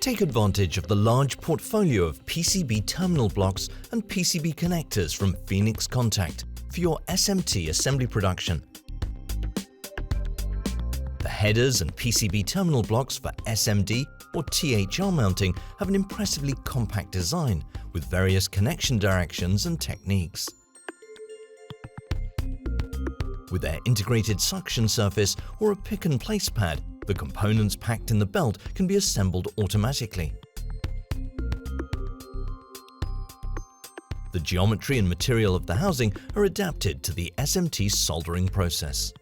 Take advantage of the large portfolio of PCB terminal blocks and PCB connectors from Phoenix Contact for your SMT assembly production. The headers and PCB terminal blocks for SMD or THR mounting have an impressively compact design with various connection directions and techniques. With their integrated suction surface or a pick-and-place pad, the components packed in the belt can be assembled automatically. The geometry and material of the housing are adapted to the SMT soldering process.